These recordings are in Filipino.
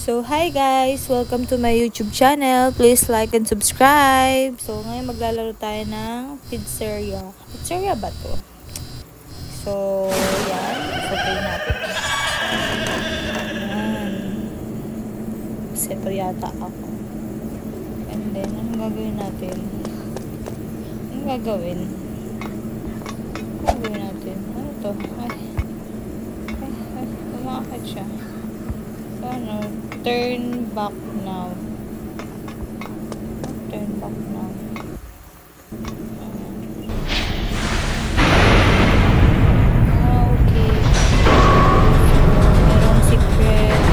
So, hi guys! Welcome to my YouTube channel. Please like and subscribe. So, ngayon maglalaro tayo ng pizzeria. Pizzeria ba to? So, yan. Sabay natin. Yan. Seto yata ako. And then, anong gagawin natin? Anong gagawin? Anong gagawin natin? Ano to? Ay, lumakad siya. So, ano? Turn back now. Turn back now. Okay. Merong secret.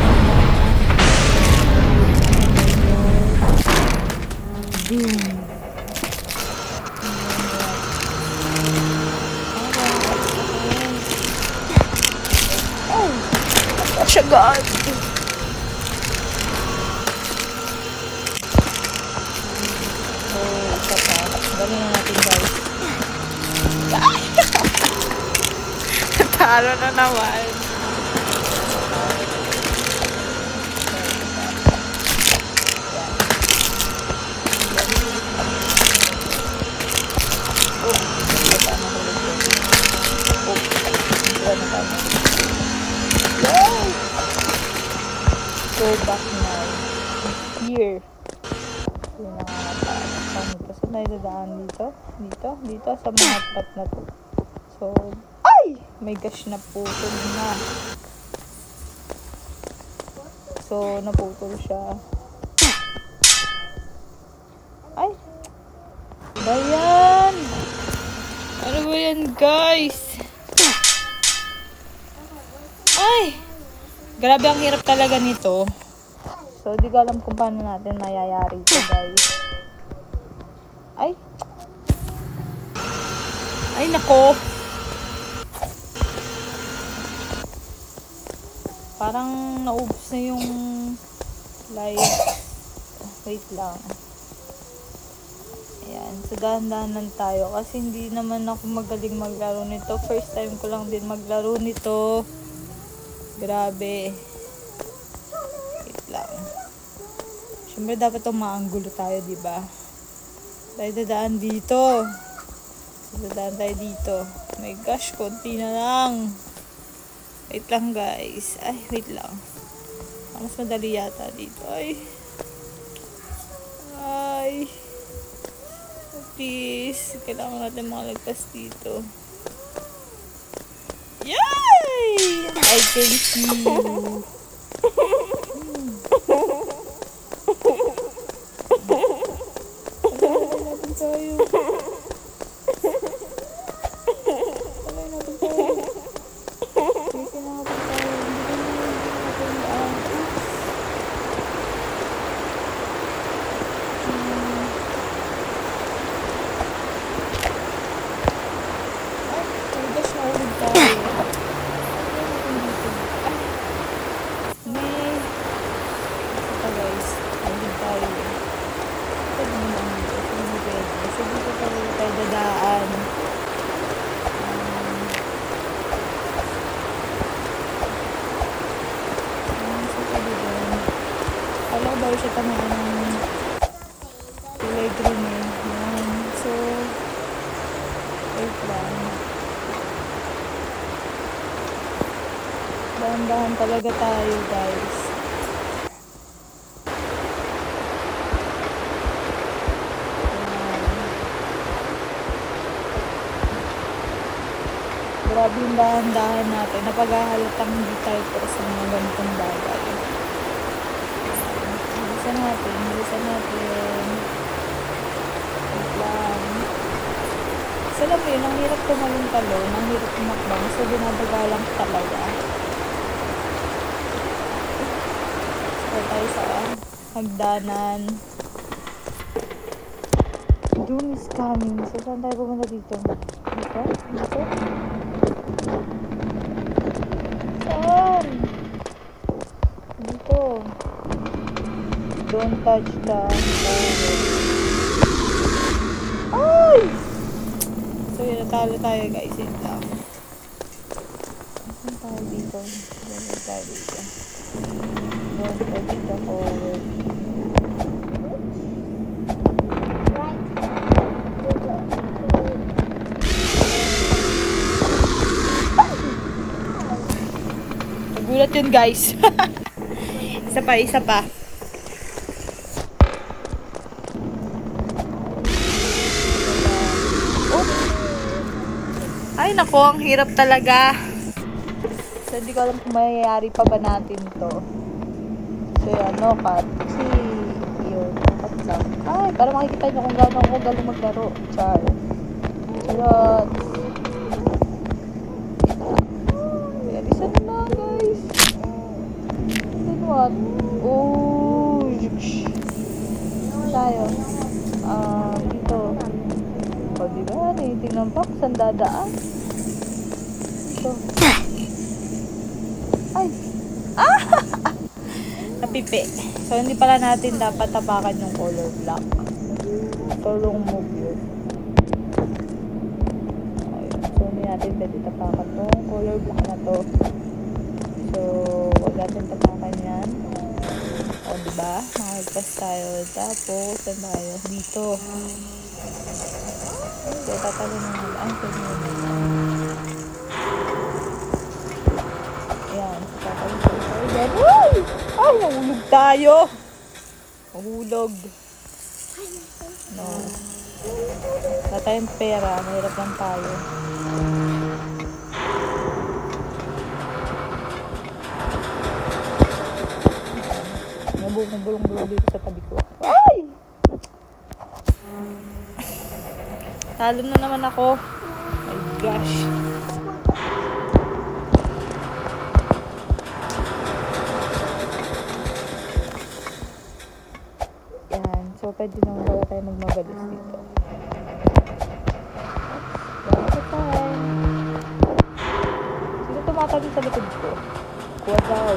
Boom. Oh! Oh, siya God! Gawin na natin guys. Talo na naman. Go back now. Here. Saan tayo dadaan dito? Dito sa mga pat na to. So, ay! May gosh, naputol na. So, naputol siya. Ay! Ba yan? Ano ba yan, guys? Ay! Grabe, ang hirap talaga nito. So, di ko alam kung paano natin mayayari ito, guys. Ay! Ay, nako! Parang naubos na yung life. Wait lang. Ayan. So, dahan-dahanan tayo. Kasi hindi naman ako magaling maglaro nito. First time ko lang din maglaro nito. Grabe. Wait lang. Siyempre, dapat maanggulo tayo, diba? Tayo dadaan dito. Dadaan tayo dito. Oh my gosh, konti na lang. Wait lang guys. Ay, wait lang. Mas madali yata dito. Ay. Please. Kailangan natin makalagpas dito. Yay! I can see you. Alam ko ba siya tamaan ng kulay green eh. Yan. So, wait lang. Dahan-dahan talaga tayo guys. Grabe yung dahan-dahan natin. Napaghahalatang hindi tayo para sa mga ganitong bagay. Bilisan natin. Wait lang. So, alam mo yun, ang hirap tumalong-talon, ang hirap tumakbang. So, binabagalang talaga. So, tayo sa hagdanan. Doom is coming. So, saan tayo pumunta dito? Dito? Saan? Dito. Don't touch the phone. Ay! So, yun, natalo tayo guys. Yun lang. Saan tayo dito? Go Ayan, pwede ka ko. Nagulat yun, guys. Isa pa, isa pa. Oops. Ay, nako, ang hirap talaga. So, hindi ko alam kung mayayari pa ba natin to. So, yan, no cut. Kasi, yun, no cut lang. Ay, para makikita nyo kung gano'n ako galing maglaro. Char. Charot. Ayan, isa na lang, guys. Then what? Oh, tayo. Dito. O, diba? Tingnan pa, saan dadaan? Ito. Ay! Ah! Napipi. So, hindi pala natin dapat tapakan yung color black. Tulong move yun. Ayun. So, hindi natin pwede tapakan tong color black na to. So, huwag natin tapakan yan. O, diba? Makagpas tayo. Tapos, saan tayo? Dito. So, tatalon na nga. Ay, pwede mo dito. Ayan. So, tatalon tayo. Ay! Ay, nahulog tayo. Nahulog. No. Wala tayong pera. Mahirap lang tayo. Nabulong-bulong dito sa tabi ko. Ay! Talo na naman ako. Oh my gosh. Yan. So, pwede nang wala tayo magmagalis dito. One time. Sino tumatali sa likod ko? Kuha daw.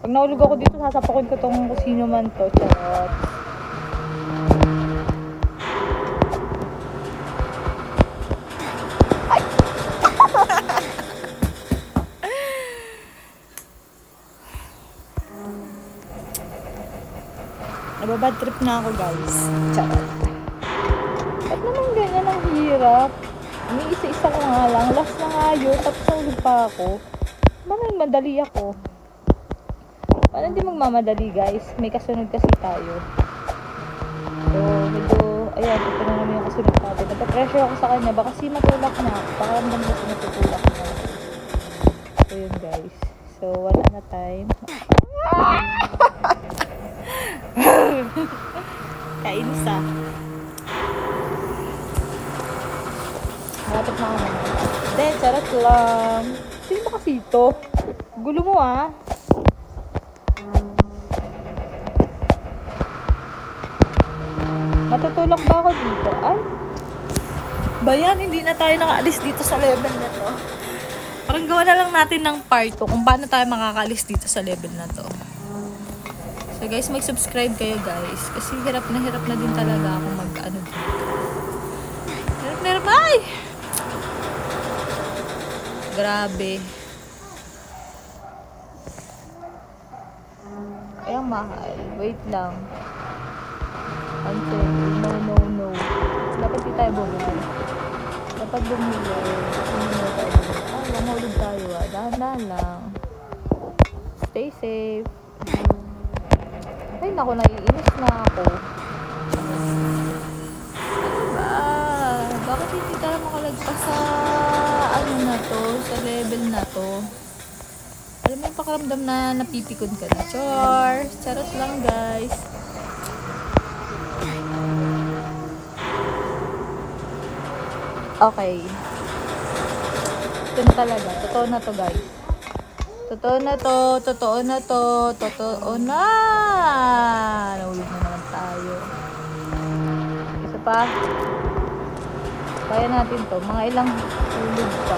Pag nahulog ako dito, sasapakin ko tong kusino man to. Charot. Ay! Nababad trip na ako, guys. Charot. Ba't naman ganyan ang hirap? Umiisa-isa ko nga lang. Last na nga yun. Tapos nahulog pa ako. Bakit madali ako? Paano hindi magmamadali, guys? May kasunod kasi tayo. So, medyo, ayan, ito na naman yung kasunod natin. Nagpa-pressure ako sa kanya. Baka kasi matulak na. Baka ramdam ko kasi natutulak na. So, yun, guys. So, wala na time. Kainis ah. Malapit na ako naman. Hindi, charot lang. Sino ba kasi ito? Gulo mo ah. Matutulak ba ako dito? Ay! Bayan, hindi na tayo nakaalis dito sa level na to. Parang gawa na lang natin ng part 2 kung paano tayo makakaalis dito sa level na to. So guys, mag-subscribe kayo guys. Kasi hirap na din talaga ako mag-ano dito. Hirap na hirap! Ay! Grabe. Ay, ang mahal. Wait lang. No. Dapat di tayo bumili. Dapat bumili. Ay, mahulog tayo ah. Dahan-dahan lang. Stay safe. Ay, naku, naiinis na ako. Ano ba? Bakit hindi tayo makalagpas sa ano na to? Sa level na to? Alam mo yung pakiramdam na napipikon ka na. Charot lang guys. Okay. Ito na talaga. Totoo na to guys. Totoo na to. Totoo na. Nahulog na naman tayo. Isa pa. Kaya natin to. Mga ilang hulog pa.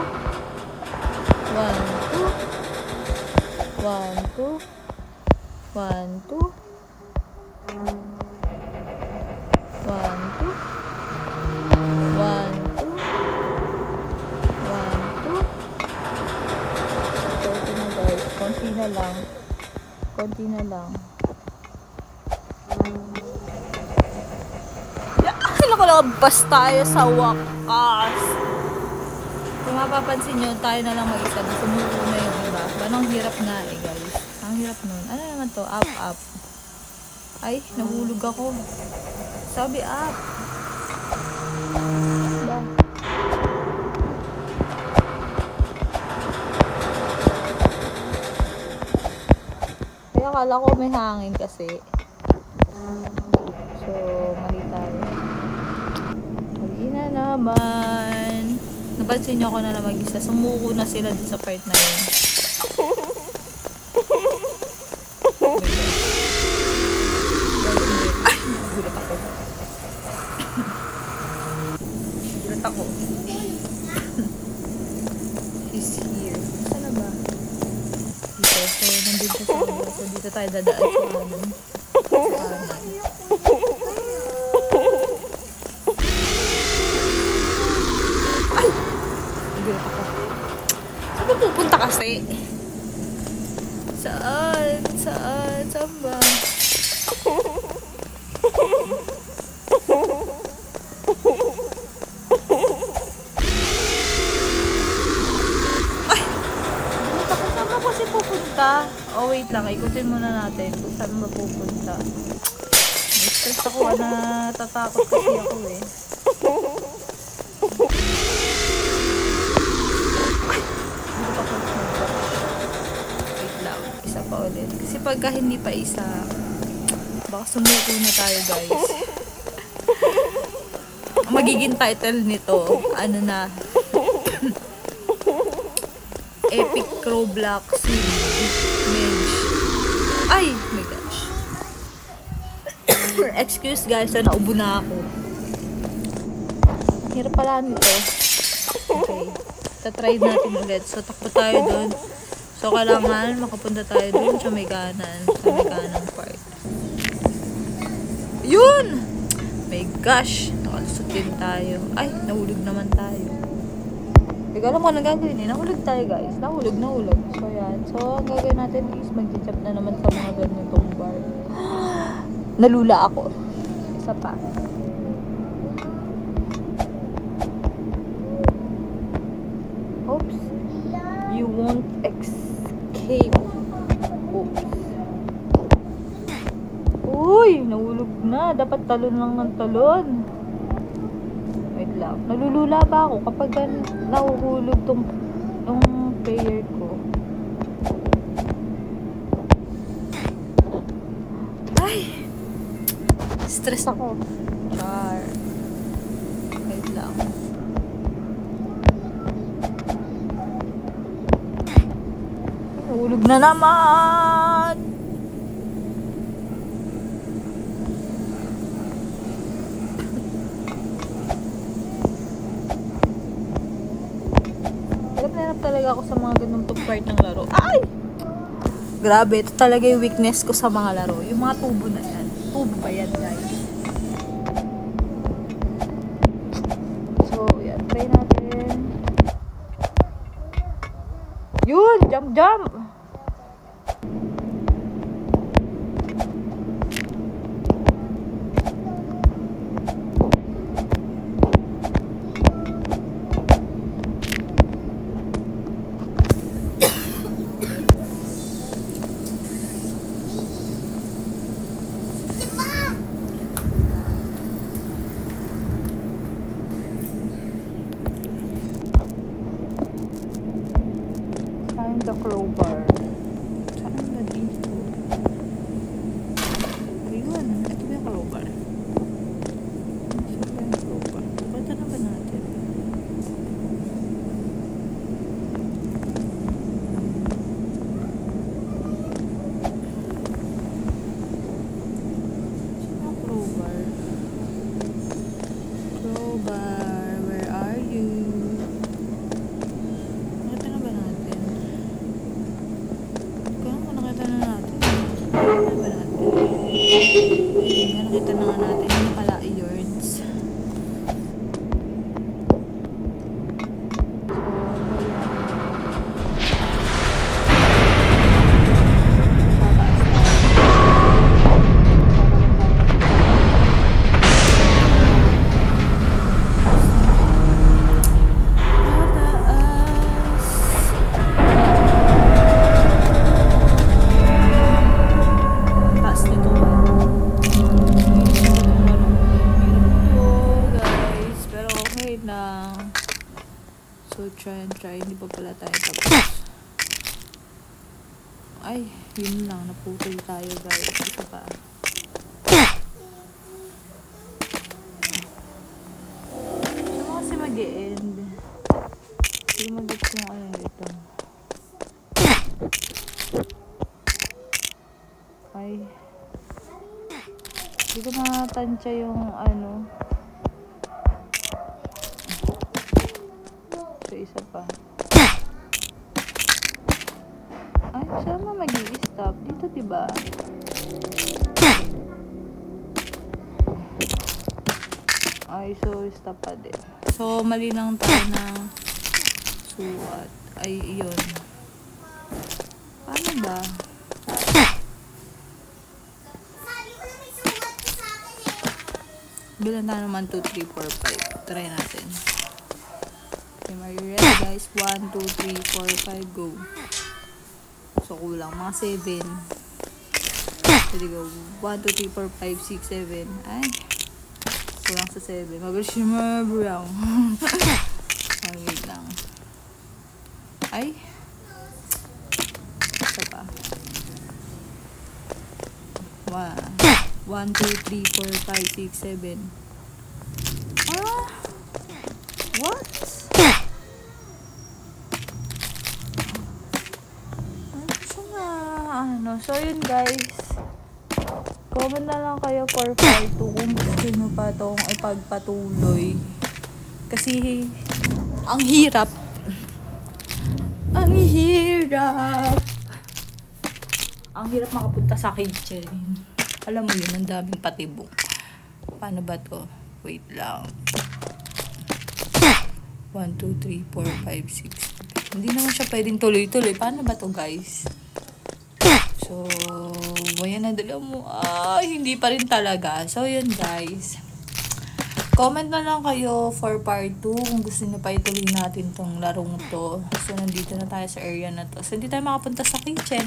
Konti na lang. Nakalabas tayo sa wakas. Kung mapapansin nyo, tayo na lang mag-isa. Sumuko na yung iba. Anong hirap nga eh, guys. Ang hirap nun. Ano naman to? Up. Ay, nahulog ako. Sabi up. Diba? Kaya akala ko may hangin kasi. So, mali tayo. Mali na naman. Napansin nyo ako na lang mag-isa. Sumuko na sila din sa part na yun. Ay! Gulat ako. Gulat ako. He's here. Saan na ba? Dito. So, nandito sa kanila. So, dito tayo dadaan sa kanan. Ay! Gulat ako. Saan ba pupunta kasi? Saan? Saan? Saan ba? Ay! Gulat ako. Saan ba kasi pupunta? Oh, wait lang. Ikutin muna natin kung saan ba pupunta. Stress ako. Natatakot kasi ako eh. Wait lang. Isa pa ulit. Kasi pagka hindi pa isa, baka sumuko na tayo, guys. Ang magiging title nito, ano na, Epic Roblox Mage. Ay! Oh my gosh. Excuse guys, naubo na ako. Hirap pala nito. Okay. Tatry natin ulit. So, takbo tayo dun. So, kailangan makapunta tayo dun sa may kanan. Sa may kanang part. Yun! My gosh! Nakalusot din tayo. Ay, nahulog naman tayo. Hindi ko alam kung anong gagawin eh. Nahulog tayo guys. Nahulog. So, yan. So, ang gagawin natin is mag-jump na naman sa mga ganitong bar. Nalula ako. Isa pa. Oops. You won't escape. Oops. Uy! Nahulog na. Dapat talon lang ng talon. Wait lang. Nalulula ba ako kapag nahuhulog tong player ko? Stress ako. Char. Wait lang. Hulog na naman! Hirap talaga ako sa mga ganung part ng laro. Ay! Grabe, ito talaga yung weakness ko sa mga laro. Yung mga tubo na yan. Tubo ba yan, guys? So, yan. Try natin. Yun! Jump, jump! Find the crowbar. Saan na dito? Ayun. Ito ba yung crowbar? Saan ba yung crowbar? Pwede na ba natin? Saan yung crowbar? Crowbar, where are you? Nakita na ba natin? Nakita na natin. Nakita na nga natin. Ano pala, yards. So, try. Hindi pa pala tayo tapos. Ay, yun lang. Naputol tayo, guys. Ito pa. Ano kasi mag-e-end? Hindi mag-get yung ano dito. Ay. Hindi ko nakatansya yung ano. Isa pa. Ay, saan na mag-i-stop? Dito, diba? Ay, so, stop pa din. So, mali lang tayo ng suwat. Ay, iyon. Paano ba? Bilang na naman 2, 3, 4, 5. Try natin. Are you ready, guys? 1, 2, 3, 4, 5, go. So, kulang. Mga 7. Ready, go. 1, 2, 3, 4, 5, 6, 7. Ay. Kulang sa 7. Mag-shimmer brown. Ay, wait lang. Ay. Isa pa. 1, 2, 3, 4, 5, 6, 7. Ah. What? So, yun guys. Comment na lang kayo for part 2 kung gusto nyo pa itong ipagpatuloy. Kasi, ang hirap. Ang hirap. Ang hirap makapunta sa kitchen. Alam mo yun, ang daming patibong. Paano ba to? Wait lang. 1, 2, 3, 4, 5, 6. Hindi naman siya pwedeng tuloy-tuloy. Paano ba to, guys? So, ayan na dala mo. Ay, hindi pa rin talaga. So, yun guys. Comment na lang kayo for part 2 kung gusto nyo pa ituloy natin tong larong to. So, nandito na tayo sa area na to. So, hindi tayo makapunta sa kitchen.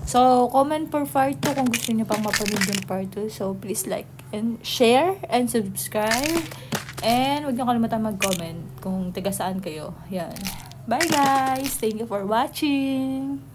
So, comment for part 2 kung gusto nyo pang mapanood yung part 2. So, please like and share and subscribe. And huwag nyo kalimutan mag-comment kung taga saan kayo. Yan. Bye guys! Thank you for watching!